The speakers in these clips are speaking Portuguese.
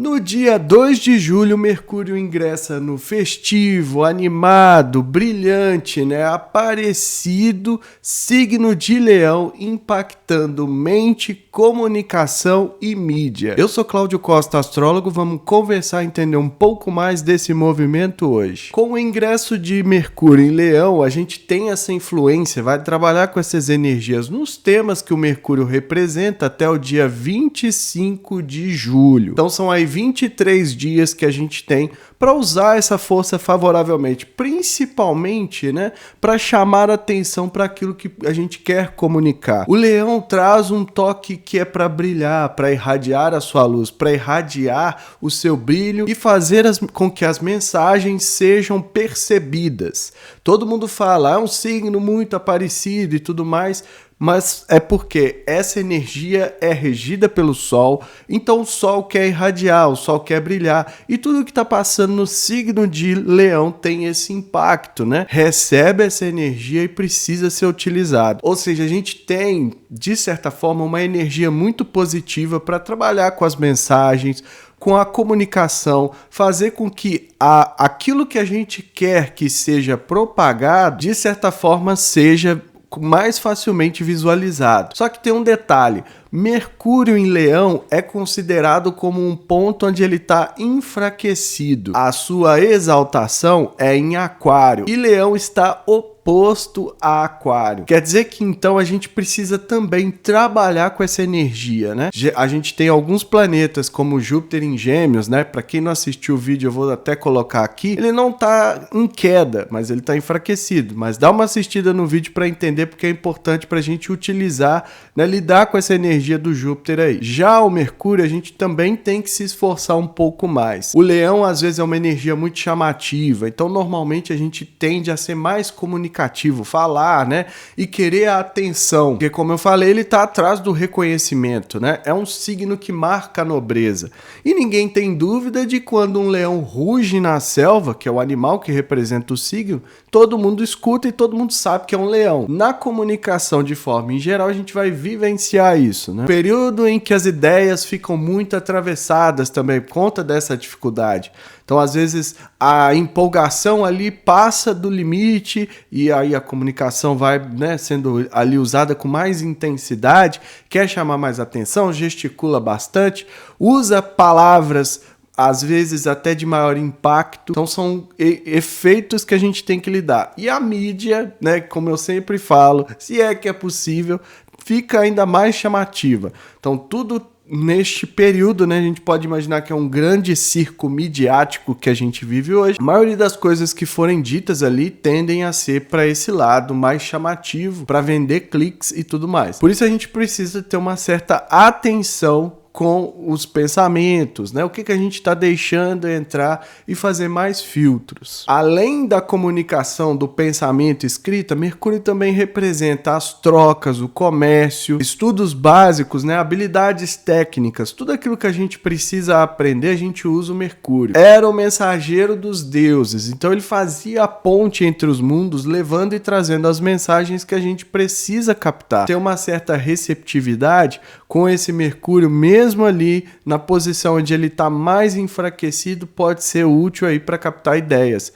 No dia 2 de julho, Mercúrio ingressa no festivo, animado, brilhante, aparecido signo de Leão, impactando mente, comunicação e mídia. Eu sou Cláudio Costa, astrólogo, vamos conversar e entender um pouco mais desse movimento hoje. Com o ingresso de Mercúrio em Leão, a gente tem essa influência, vai trabalhar com essas energias nos temas que o Mercúrio representa até o dia 25 de julho. Então são aí 23 dias que a gente tem para usar essa força favoravelmente, principalmente, para chamar atenção para aquilo que a gente quer comunicar. O Leão traz um toque que é para brilhar, para irradiar a sua luz, para irradiar o seu brilho e fazer com que as mensagens sejam percebidas. Todo mundo fala, é um signo muito aparecido e tudo mais, mas é porque essa energia é regida pelo Sol, então o Sol quer irradiar, o Sol quer brilhar, e tudo que está passando no signo de Leão tem esse impacto, Recebe essa energia e precisa ser utilizado. Ou seja, a gente tem, de certa forma, uma energia muito positiva para trabalhar com as mensagens, com a comunicação, fazer com que aquilo que a gente quer que seja propagado, de certa forma, seja mais facilmente visualizado. Só que tem um detalhe, Mercúrio em Leão é considerado como um ponto onde ele está enfraquecido. A sua exaltação é em Aquário e Leão está oposto a Aquário. Quer dizer que então a gente precisa também trabalhar com essa energia, A gente tem alguns planetas como Júpiter em Gêmeos, Para quem não assistiu o vídeo, eu vou até colocar aqui. Ele não está em queda, mas ele está enfraquecido. Mas dá uma assistida no vídeo para entender porque é importante para a gente utilizar, lidar com essa energia do Júpiter aí. Já o Mercúrio, a gente também tem que se esforçar um pouco mais. O Leão, às vezes, é uma energia muito chamativa, então normalmente a gente tende a ser mais comunicativo, falar, e querer a atenção, porque como eu falei, ele está atrás do reconhecimento, É um signo que marca a nobreza. E ninguém tem dúvida de quando um leão ruge na selva, que é o animal que representa o signo, todo mundo escuta e todo mundo sabe que é um leão. Na comunicação, de forma em geral, a gente vai vivenciar isso, Período em que as ideias ficam muito atravessadas também por conta dessa dificuldade. Então, às vezes, a empolgação ali passa do limite e aí a comunicação vai sendo ali usada com mais intensidade, quer chamar mais atenção, gesticula bastante, usa palavras às vezes até de maior impacto. Então são efeitos que a gente tem que lidar. E a mídia, como eu sempre falo, se é que é possível, fica ainda mais chamativa. Então tudo neste período, a gente pode imaginar que é um grande circo midiático que a gente vive hoje. A maioria das coisas que forem ditas ali tendem a ser para esse lado mais chamativo, para vender cliques e tudo mais. Por isso a gente precisa ter uma certa atenção com os pensamentos, O que a gente está deixando entrar e fazer mais filtros. Além da comunicação do pensamento escrita, Mercúrio também representa as trocas, o comércio, estudos básicos, habilidades técnicas, tudo aquilo que a gente precisa aprender, a gente usa o Mercúrio. Era o mensageiro dos deuses, então ele fazia a ponte entre os mundos, levando e trazendo as mensagens que a gente precisa captar. Tem uma certa receptividade com esse Mercúrio, mesmo ali na posição onde ele está mais enfraquecido, pode ser útil aí para captar ideias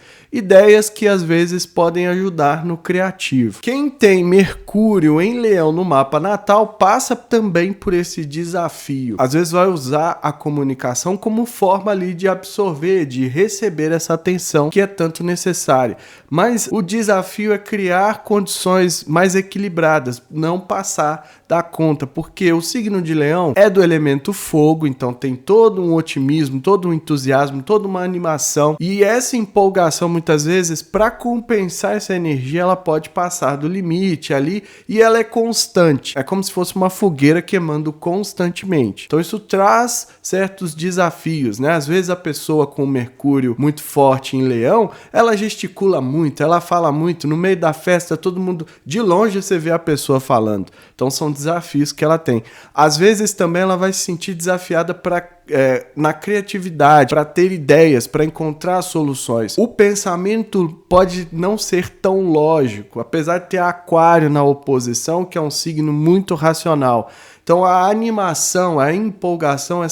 que às vezes podem ajudar no criativo. Quem tem Mercúrio em Leão no mapa natal passa também por esse desafio. Às vezes vai usar a comunicação como forma ali de absorver, de receber essa atenção que é tanto necessária. Mas o desafio é criar condições mais equilibradas, não passar da conta, porque o signo de Leão é do elemento fogo, então tem todo um otimismo, todo um entusiasmo, toda uma animação, e essa empolgação muitas vezes, para compensar essa energia, ela pode passar do limite ali, e ela é constante, é como se fosse uma fogueira queimando constantemente. Então isso traz certos desafios, Às vezes a pessoa com Mercúrio muito forte em Leão, ela gesticula muito, ela fala muito, no meio da festa todo mundo, de longe você vê a pessoa falando, então são desafios que ela tem. Às vezes também ela vai se sentir desafiada na criatividade, para ter ideias, para encontrar soluções. O pensamento pode não ser tão lógico, apesar de ter Aquário na oposição, que é um signo muito racional. Então a animação, a empolgação,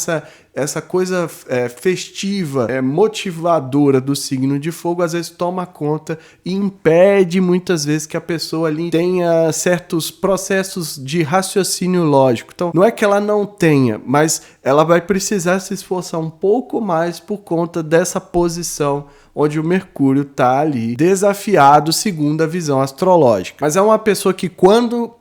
essa coisa festiva, motivadora do signo de fogo, às vezes toma conta e impede muitas vezes que a pessoa ali tenha certos processos de raciocínio lógico. Então, não é que ela não tenha, mas ela vai precisar se esforçar um pouco mais por conta dessa posição onde o Mercúrio está ali desafiado segundo a visão astrológica. Mas é uma pessoa que quando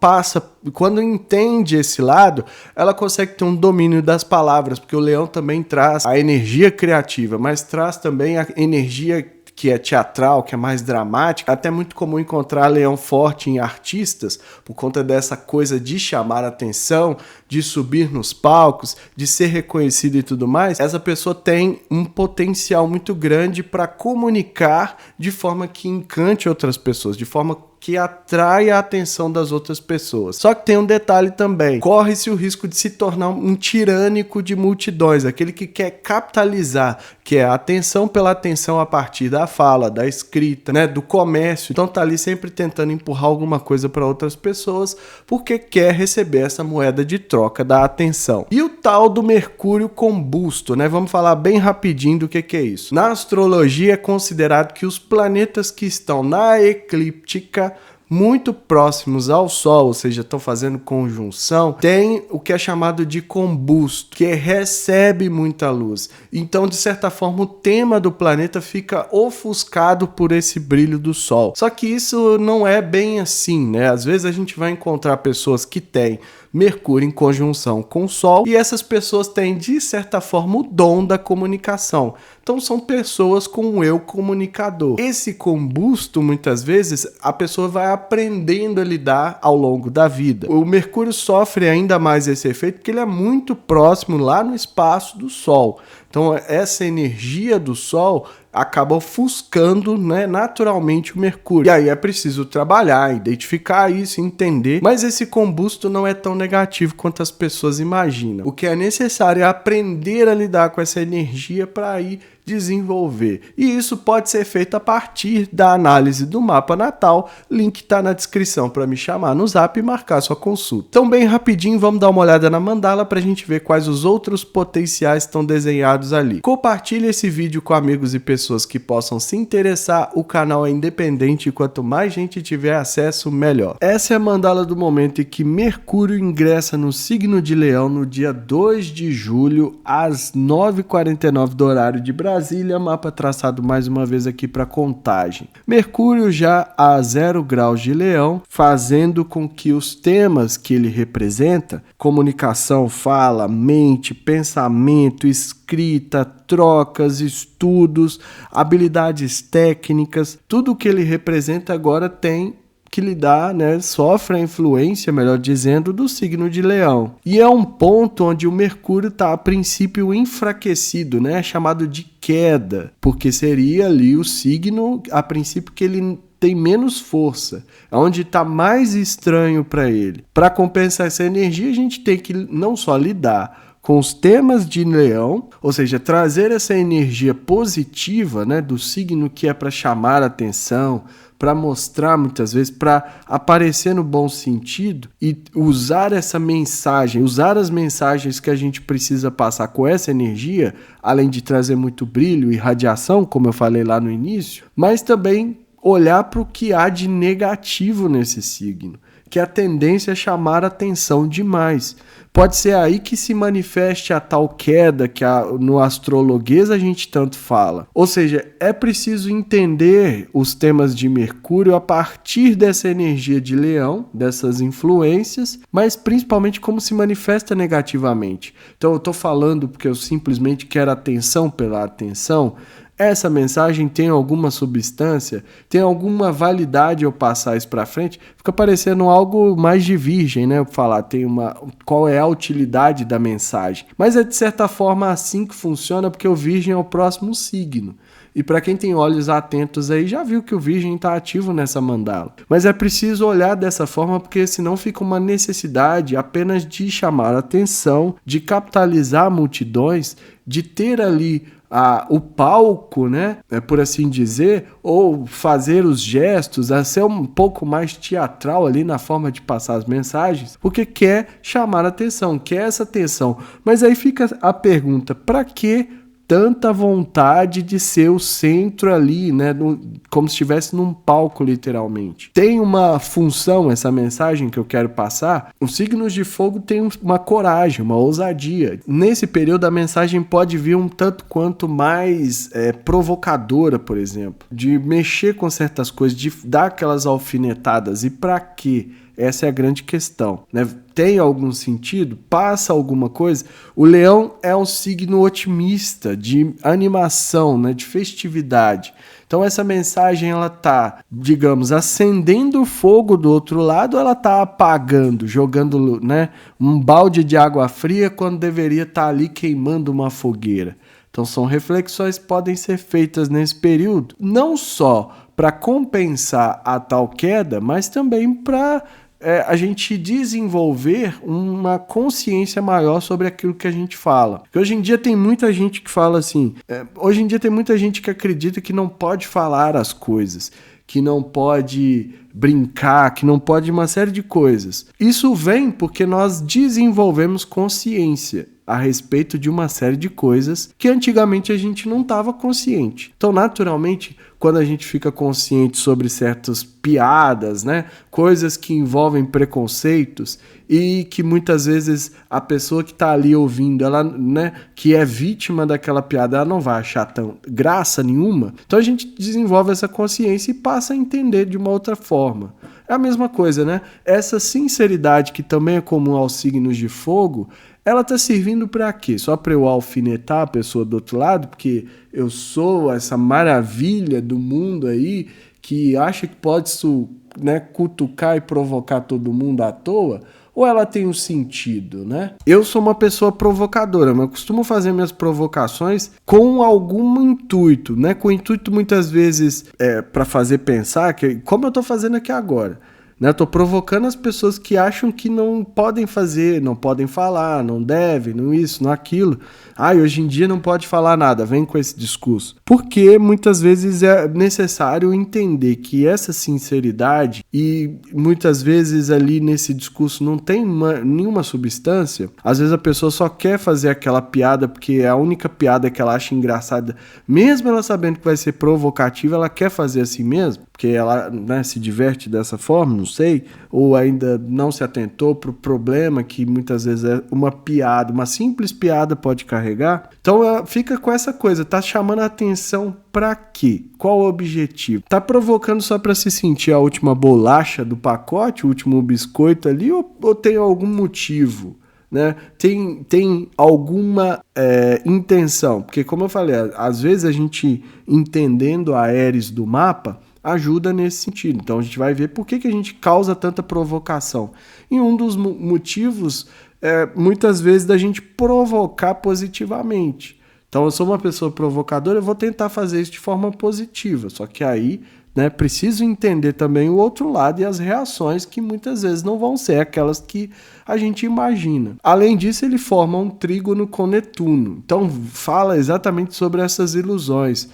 entende esse lado, ela consegue ter um domínio das palavras, porque o Leão também traz a energia criativa, mas traz também a energia que é teatral, que é mais dramática. Até muito comum encontrar Leão forte em artistas, por conta dessa coisa de chamar a atenção, de subir nos palcos, de ser reconhecido e tudo mais. Essa pessoa tem um potencial muito grande para comunicar de forma que encante outras pessoas, de forma que atrai a atenção das outras pessoas. Só que tem um detalhe também. Corre-se o risco de se tornar um tirânico de multidões, aquele que quer capitalizar, que é a atenção pela atenção a partir da fala, da escrita, né, do comércio. Então tá ali sempre tentando empurrar alguma coisa para outras pessoas, porque quer receber essa moeda de troca da atenção. E o tal do Mercúrio combusto, né? Vamos falar bem rapidinho do que é isso. Na astrologia é considerado que os planetas que estão na eclíptica muito próximos ao Sol, ou seja, estão fazendo conjunção, tem o que é chamado de combusto, que recebe muita luz. Então, de certa forma, o tema do planeta fica ofuscado por esse brilho do Sol. Só que isso não é bem assim, né? Às vezes a gente vai encontrar pessoas que têm Mercúrio em conjunção com o Sol, e essas pessoas têm, de certa forma, o dom da comunicação. Então são pessoas com um eu comunicador. Esse combusto, muitas vezes, a pessoa vai aprendendo a lidar ao longo da vida. O Mercúrio sofre ainda mais esse efeito porque ele é muito próximo lá no espaço do Sol. Então essa energia do Sol acaba ofuscando, né, naturalmente o Mercúrio. E aí é preciso trabalhar, identificar isso, entender. Mas esse combusto não é tão negativo quanto as pessoas imaginam. O que é necessário é aprender a lidar com essa energia para aí desenvolver. E isso pode ser feito a partir da análise do mapa natal. Link está na descrição para me chamar no Zap e marcar sua consulta. Então, bem rapidinho, vamos dar uma olhada na mandala para a gente ver quais os outros potenciais estão desenhados ali. Compartilhe esse vídeo com amigos e pessoas que possam se interessar. O canal é independente e quanto mais gente tiver acesso, melhor. Essa é a mandala do momento em que Mercúrio ingressa no signo de Leão no dia 2 de julho, às 9h49 do horário de Brasília, mapa traçado mais uma vez aqui para contagem. Mercúrio já a 0 graus de Leão, fazendo com que os temas que ele representa, comunicação, fala, mente, pensamento, escrita, trocas, estudos, habilidades técnicas, tudo que ele representa agora tem que lidar, né, sofre a influência, melhor dizendo, do signo de Leão. E é um ponto onde o Mercúrio está, a princípio, enfraquecido, né, chamado de queda, porque seria ali o signo, a princípio, que ele tem menos força, onde está mais estranho para ele. Para compensar essa energia, a gente tem que não só lidar com os temas de Leão, ou seja, trazer essa energia positiva, né, do signo que é para chamar a atenção, para mostrar muitas vezes, para aparecer no bom sentido e usar essa mensagem, usar as mensagens que a gente precisa passar com essa energia, além de trazer muito brilho e radiação, como eu falei lá no início, mas também olhar para o que há de negativo nesse signo, que a tendência é chamar atenção demais. Pode ser aí que se manifeste a tal queda que no astrologuês a gente tanto fala. Ou seja, é preciso entender os temas de Mercúrio a partir dessa energia de Leão, dessas influências, mas principalmente como se manifesta negativamente. Então eu estou falando porque eu simplesmente quero atenção pela atenção. Essa mensagem tem alguma substância, tem alguma validade eu passar isso para frente, fica parecendo algo mais de virgem, né? Eu falar, qual é a utilidade da mensagem. Mas é de certa forma assim que funciona, porque o virgem é o próximo signo. E para quem tem olhos atentos aí, já viu que o virgem está ativo nessa mandala. Mas é preciso olhar dessa forma, porque senão fica uma necessidade apenas de chamar a atenção, de capitalizar multidões, de ter ali o palco, né, por assim dizer, ou fazer os gestos, a ser um pouco mais teatral ali na forma de passar as mensagens, porque quer chamar a atenção, quer essa atenção. Mas aí fica a pergunta, para que tanta vontade de ser o centro ali, né, como se estivesse num palco, literalmente? Tem uma função essa mensagem que eu quero passar. Os signos de fogo têm uma coragem, uma ousadia. Nesse período a mensagem pode vir um tanto quanto mais provocadora, por exemplo, de mexer com certas coisas, de dar aquelas alfinetadas. E para quê? Essa é a grande questão, né? Tem algum sentido? Passa alguma coisa? O leão é um signo otimista, de animação, né? De festividade. Então essa mensagem, ela tá, digamos, acendendo o fogo do outro lado, ou ela tá apagando, jogando, né, um balde de água fria quando deveria estar ali queimando uma fogueira? Então são reflexões que podem ser feitas nesse período, não só para compensar a tal queda, mas também para a gente desenvolver uma consciência maior sobre aquilo que a gente fala. Porque hoje em dia tem muita gente que fala assim, hoje em dia tem muita gente que acredita que não pode falar as coisas, que não pode brincar, que não pode uma série de coisas. Isso vem porque nós desenvolvemos consciência a respeito de uma série de coisas que antigamente a gente não estava consciente. Então, naturalmente, quando a gente fica consciente sobre certas piadas, né, coisas que envolvem preconceitos e que muitas vezes a pessoa que está ali ouvindo, ela, né, que é vítima daquela piada, ela não vai achar tão graça nenhuma. Então a gente desenvolve essa consciência e passa a entender de uma outra forma. É a mesma coisa, né? Essa sinceridade que também é comum aos signos de fogo, ela tá servindo para quê? Só para eu alfinetar a pessoa do outro lado, porque eu sou essa maravilha do mundo aí que acha que pode, né, cutucar e provocar todo mundo à toa? Ou ela tem um sentido, né? Eu sou uma pessoa provocadora, mas eu costumo fazer minhas provocações com algum intuito, né? Com intuito muitas vezes para fazer pensar, que, como eu tô fazendo aqui agora, né? Eu tô provocando as pessoas que acham que não podem fazer, não podem falar, não devem, não isso, não aquilo. Hoje em dia não pode falar nada, vem com esse discurso. Porque muitas vezes é necessário entender que essa sinceridade, e muitas vezes ali nesse discurso não tem nenhuma substância. Às vezes a pessoa só quer fazer aquela piada porque é a única piada que ela acha engraçada. Mesmo ela sabendo que vai ser provocativa, ela quer fazer assim mesmo, porque ela, né, se diverte dessa forma, não sei, ou ainda não se atentou para o problema que muitas vezes é uma piada, uma simples piada pode carregar. Então ela fica com essa coisa, tá chamando a atenção para quê? Qual o objetivo? Tá provocando só para se sentir a última bolacha do pacote, o último biscoito ali, ou tem algum motivo? Né? Tem alguma intenção? Porque, como eu falei, às vezes a gente entendendo a Ares do mapa ajuda nesse sentido. Então a gente vai ver por que a gente causa tanta provocação. E um dos motivos muitas vezes da gente provocar positivamente. Então eu sou uma pessoa provocadora, eu vou tentar fazer isso de forma positiva, só que aí, né, preciso entender também o outro lado e as reações que muitas vezes não vão ser aquelas que a gente imagina. Além disso, ele forma um trígono com Netuno. Então fala exatamente sobre essas ilusões.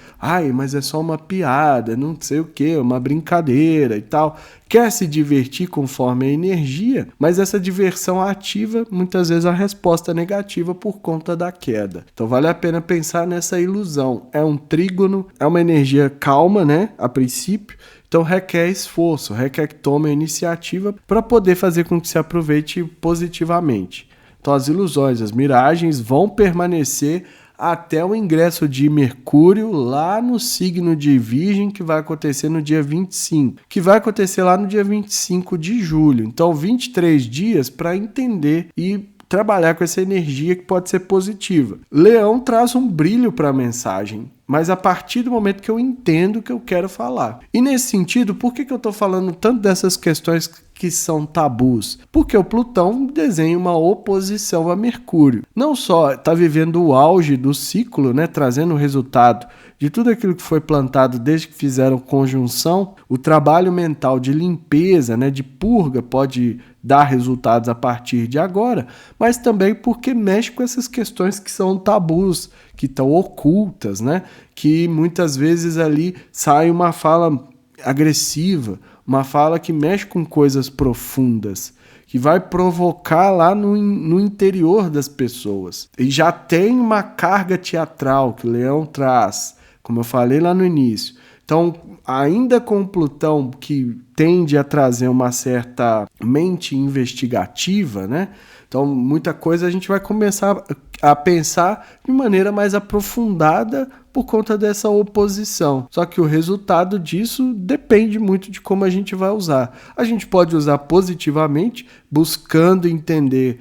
Mas é só uma piada, não sei o que, uma brincadeira e tal. Quer se divertir conforme a energia, mas essa diversão ativa muitas vezes a resposta negativa por conta da queda. Então vale a pena pensar nessa ilusão. É um trígono, é uma energia calma, né, a princípio. Então requer esforço, requer que tome a iniciativa para poder fazer com que se aproveite positivamente. Então as ilusões, as miragens vão permanecer até o ingresso de Mercúrio lá no signo de Virgem, que vai acontecer no dia 25, que vai acontecer lá no dia 25 de julho. Então 23 dias para entender e trabalhar com essa energia que pode ser positiva. Leão traz um brilho para a mensagem. mas a partir do momento que eu entendo o que eu quero falar. E nesse sentido, por que eu estou falando tanto dessas questões que são tabus? Porque o Plutão desenha uma oposição a Mercúrio. Não só está vivendo o auge do ciclo, né, trazendo o resultado de tudo aquilo que foi plantado desde que fizeram conjunção, o trabalho mental de limpeza, né, de purga pode dar resultados a partir de agora, mas também porque mexe com essas questões que são tabus, que estão ocultas, né, que muitas vezes ali sai uma fala agressiva, uma fala que mexe com coisas profundas, que vai provocar lá no interior das pessoas. E já tem uma carga teatral que o Leão traz, como eu falei lá no início. Então, ainda com o Plutão, que tende a trazer uma certa mente investigativa, né? Então, muita coisa a gente vai começar a pensar de maneira mais aprofundada por conta dessa oposição. Só que o resultado disso depende muito de como a gente vai usar. A gente pode usar positivamente, buscando entender,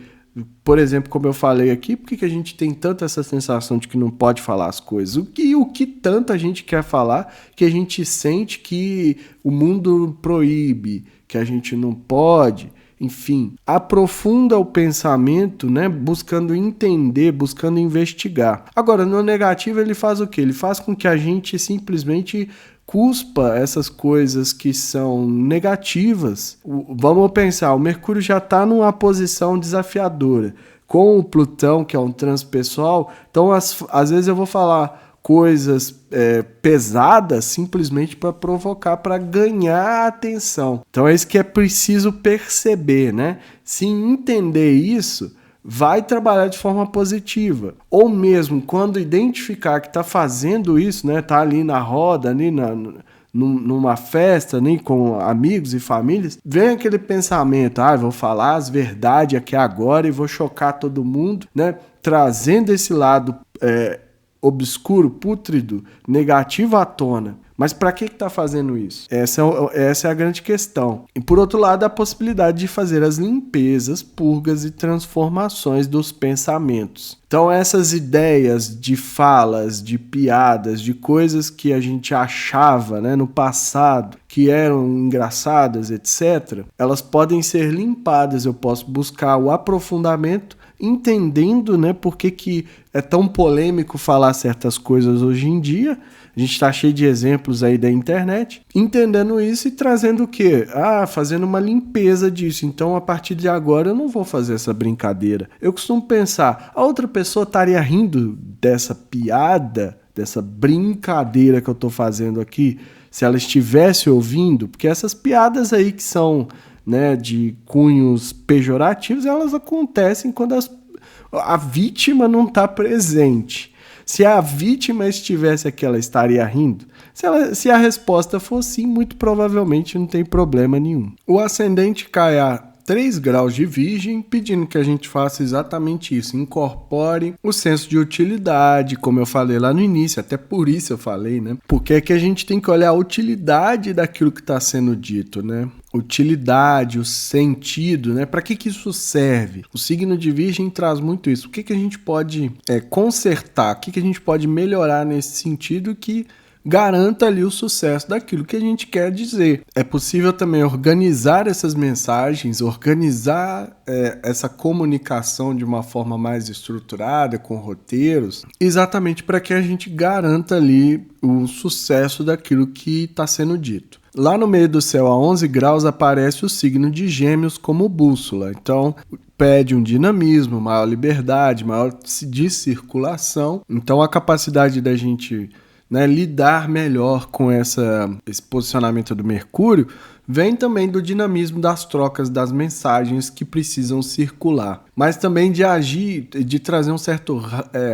por exemplo, como eu falei aqui, por que a gente tem tanta essa sensação de que não pode falar as coisas? O que tanto a gente quer falar que a gente sente que o mundo proíbe, que a gente não pode? Enfim, aprofunda o pensamento, né, buscando entender, buscando investigar. Agora, no negativo, ele faz o quê? Ele faz com que a gente simplesmente cuspa essas coisas que são negativas. Vamos pensar, o Mercúrio já está numa posição desafiadora. Com o Plutão, que é um transpessoal, então às vezes eu vou falar coisas pesadas simplesmente para provocar, para ganhar atenção. Então é isso que é preciso perceber, né? Se entender isso, vai trabalhar de forma positiva. Ou mesmo quando identificar que está fazendo isso, né? Tá ali na roda, ali numa festa, né? Com amigos e famílias, vem aquele pensamento, vou falar as verdades aqui agora e vou chocar todo mundo, né? Trazendo esse lado obscuro, pútrido, negativo à tona. Mas para que está fazendo isso? Essa é a grande questão. E por outro lado, a possibilidade de fazer as limpezas, purgas e transformações dos pensamentos. Então essas ideias de falas, de piadas, de coisas que a gente achava, né, no passado, que eram engraçadas, etc., elas podem ser limpadas. Eu posso buscar o aprofundamento, entendendo, né, por que é tão polêmico falar certas coisas hoje em dia. A gente está cheio de exemplos aí da internet, entendendo isso e trazendo o quê? Fazendo uma limpeza disso. Então, a partir de agora, eu não vou fazer essa brincadeira. Eu costumo pensar, a outra pessoa estaria rindo dessa piada, dessa brincadeira que eu estou fazendo aqui, se ela estivesse ouvindo? Porque essas piadas aí que são, né, de cunhos pejorativos, elas acontecem quando a vítima não está presente. Se a vítima estivesse aqui, ela estaria rindo? Se a resposta for sim, muito provavelmente não tem problema nenhum. O ascendente cai a 3 graus de Virgem, pedindo que a gente faça exatamente isso, incorpore o senso de utilidade, como eu falei lá no início, até por isso eu falei, né? Porque é que a gente tem que olhar a utilidade daquilo que está sendo dito, né? Utilidade, o sentido, né? Para que isso serve? O signo de Virgem traz muito isso. O que a gente pode consertar? O que a gente pode melhorar nesse sentido que garanta ali o sucesso daquilo que a gente quer dizer. É possível também organizar essas mensagens, organizar essa comunicação de uma forma mais estruturada, com roteiros, exatamente para que a gente garanta ali o sucesso daquilo que está sendo dito. Lá no meio do céu, a 11 graus, aparece o signo de Gêmeos como bússola. Então, pede um dinamismo, maior liberdade, maior de circulação. Então, a capacidade da gente, né, lidar melhor com esse posicionamento do Mercúrio vem também do dinamismo das trocas das mensagens que precisam circular, mas também de agir, de trazer um certo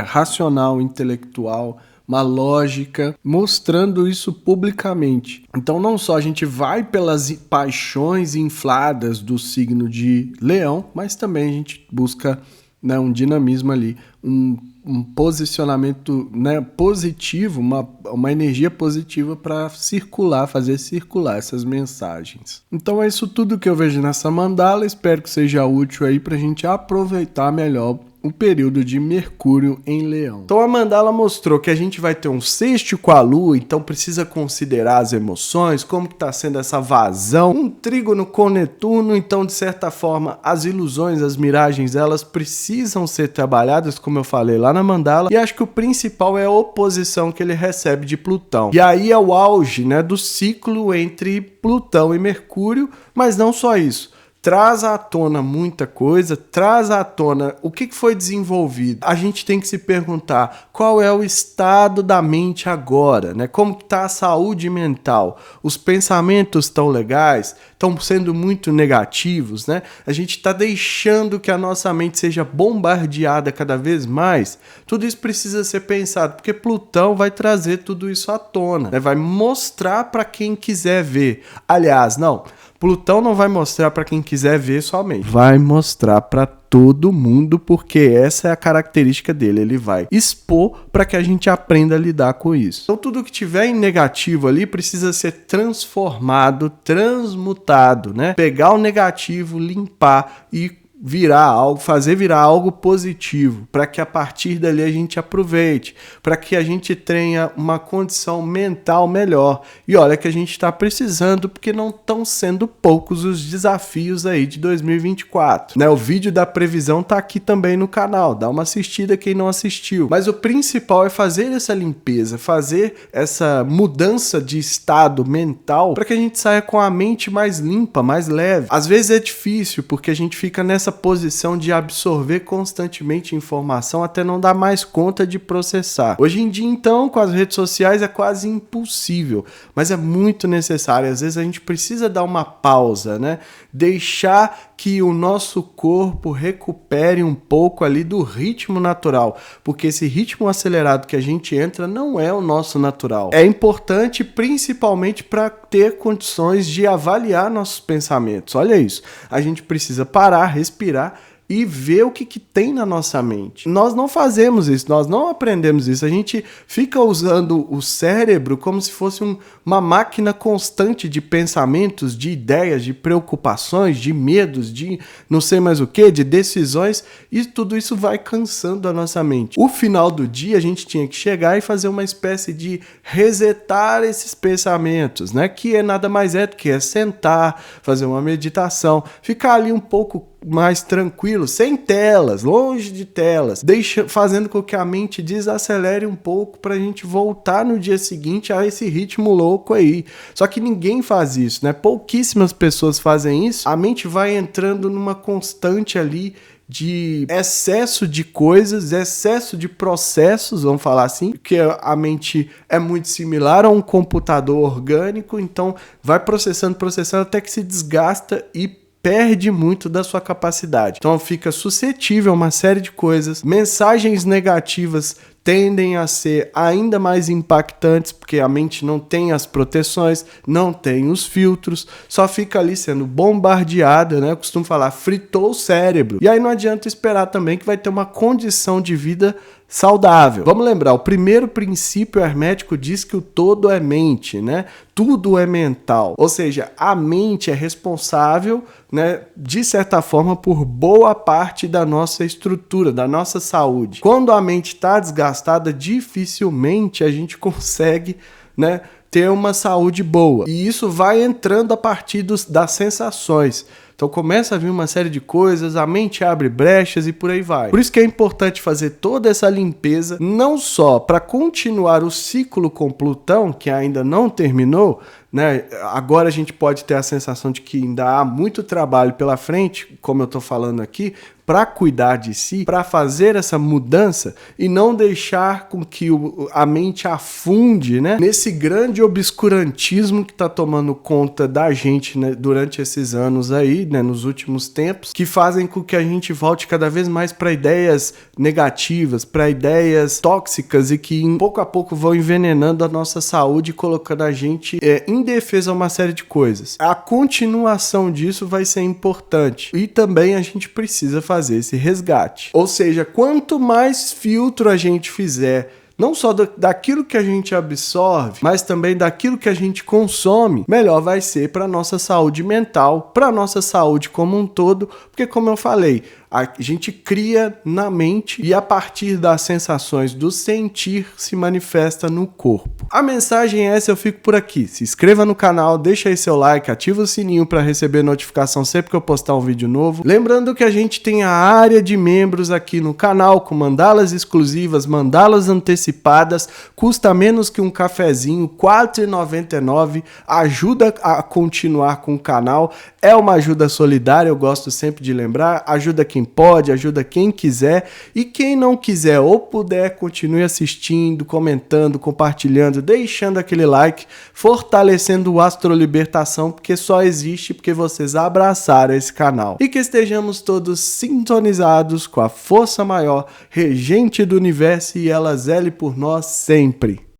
racional intelectual, uma lógica, mostrando isso publicamente. Então não só a gente vai pelas paixões infladas do signo de Leão, mas também a gente busca, né, um dinamismo ali, um posicionamento, né, positivo, uma energia positiva para circular, fazer circular essas mensagens. Então é isso tudo que eu vejo nessa mandala, espero que seja útil aí para a gente aproveitar melhor o período de Mercúrio em Leão. Então a mandala mostrou que a gente vai ter um sextil com a Lua, então precisa considerar as emoções, como que está sendo essa vazão, um trígono com Netuno, então de certa forma as ilusões, as miragens, elas precisam ser trabalhadas, como eu falei lá na mandala, e acho que o principal é a oposição que ele recebe de Plutão. E aí é o auge, né, do ciclo entre Plutão e Mercúrio, mas não só isso. Traz à tona muita coisa, traz à tona o que foi desenvolvido. A gente tem que se perguntar qual é o estado da mente agora, né? Como está a saúde mental? Os pensamentos estão legais? Estão sendo muito negativos, né? A gente está deixando que a nossa mente seja bombardeada cada vez mais? Tudo isso precisa ser pensado, porque Plutão vai trazer tudo isso à tona, né? Vai mostrar para quem quiser ver. Aliás, não. Plutão não vai mostrar para quem quiser ver somente. Vai mostrar para todo mundo, porque essa é a característica dele. Ele vai expor para que a gente aprenda a lidar com isso. Então tudo que tiver em negativo ali precisa ser transformado, transmutado, né? Pegar o negativo, limpar e virar algo, fazer virar algo positivo, para que a partir dali a gente aproveite, para que a gente tenha uma condição mental melhor. E olha que a gente está precisando, porque não estão sendo poucos os desafios aí de 2024, né? O vídeo da previsão tá aqui também no canal, dá uma assistida quem não assistiu. Mas o principal é fazer essa limpeza, fazer essa mudança de estado mental, para que a gente saia com a mente mais limpa, mais leve. Às vezes é difícil, porque a gente fica nessa posição de absorver constantemente informação até não dar mais conta de processar. Hoje em dia, então, com as redes sociais é quase impossível, mas é muito necessário. Às vezes a gente precisa dar uma pausa, né? Deixar que o nosso corpo recupere um pouco ali do ritmo natural, porque esse ritmo acelerado que a gente entra não é o nosso natural. É importante principalmente para ter condições de avaliar nossos pensamentos. Olha isso, a gente precisa parar, respirar e ver o que tem na nossa mente. Nós não fazemos isso, nós não aprendemos isso. A gente fica usando o cérebro como se fosse uma máquina constante de pensamentos, de ideias, de preocupações, de medos, de não sei mais o que, de decisões, e tudo isso vai cansando a nossa mente. O final do dia a gente tinha que chegar e fazer uma espécie de resetar esses pensamentos, né? Que é nada mais do que sentar, fazer uma meditação, ficar ali um pouco mais tranquilo, sem telas, longe de telas, fazendo com que a mente desacelere um pouco para a gente voltar no dia seguinte a esse ritmo louco aí. Só que ninguém faz isso, né? Pouquíssimas pessoas fazem isso. A mente vai entrando numa constante ali de excesso de coisas, excesso de processos, vamos falar assim, porque a mente é muito similar a um computador orgânico, então vai processando até que se desgasta e perde muito da sua capacidade. Então fica suscetível a uma série de coisas. Mensagens negativas tendem a ser ainda mais impactantes, porque a mente não tem as proteções, não tem os filtros, só fica ali sendo bombardeada, né? Eu costumo falar, fritou o cérebro. E aí não adianta esperar também que vai ter uma condição de vida saudável. Vamos lembrar, o primeiro princípio hermético diz que o todo é mente, né? Tudo é mental. Ou seja, a mente é responsável, né, de certa forma, por boa parte da nossa estrutura, da nossa saúde. Quando a mente está desgastada, dificilmente a gente consegue, né, ter uma saúde boa. E isso vai entrando a partir das sensações. Então começa a vir uma série de coisas, a mente abre brechas e por aí vai. Por isso que é importante fazer toda essa limpeza, não só para continuar o ciclo com Plutão, que ainda não terminou, né? Agora a gente pode ter a sensação de que ainda há muito trabalho pela frente, como eu estou falando aqui, para cuidar de si, para fazer essa mudança e não deixar com que a mente afunde, né, nesse grande obscurantismo que está tomando conta da gente, né, durante esses anos aí, né, nos últimos tempos, que fazem com que a gente volte cada vez mais para ideias negativas, para ideias tóxicas e que pouco a pouco vão envenenando a nossa saúde e colocando a gente indefesa a uma série de coisas. A continuação disso vai ser importante e também a gente precisa fazer esse resgate. Ou seja, quanto mais filtro a gente fizer não só daquilo que a gente absorve, mas também daquilo que a gente consome, melhor vai ser para nossa saúde mental, para nossa saúde como um todo, porque como eu falei, a gente cria na mente e a partir das sensações do sentir se manifesta no corpo. A mensagem é essa, eu fico por aqui. Se inscreva no canal, deixa aí seu like, ativa o sininho para receber notificação sempre que eu postar um vídeo novo. Lembrando que a gente tem a área de membros aqui no canal com mandalas exclusivas, mandalas antecipadas, custa menos que um cafezinho, R$ 4,99, ajuda a continuar com o canal, é uma ajuda solidária, eu gosto sempre de lembrar, ajuda quem pode, ajuda quem quiser, e quem não quiser ou puder, continue assistindo, comentando, compartilhando, deixando aquele like, fortalecendo o Astrolibertação, porque só existe porque vocês abraçaram esse canal. E que estejamos todos sintonizados com a força maior, regente do universo, e ela zele por nós sempre.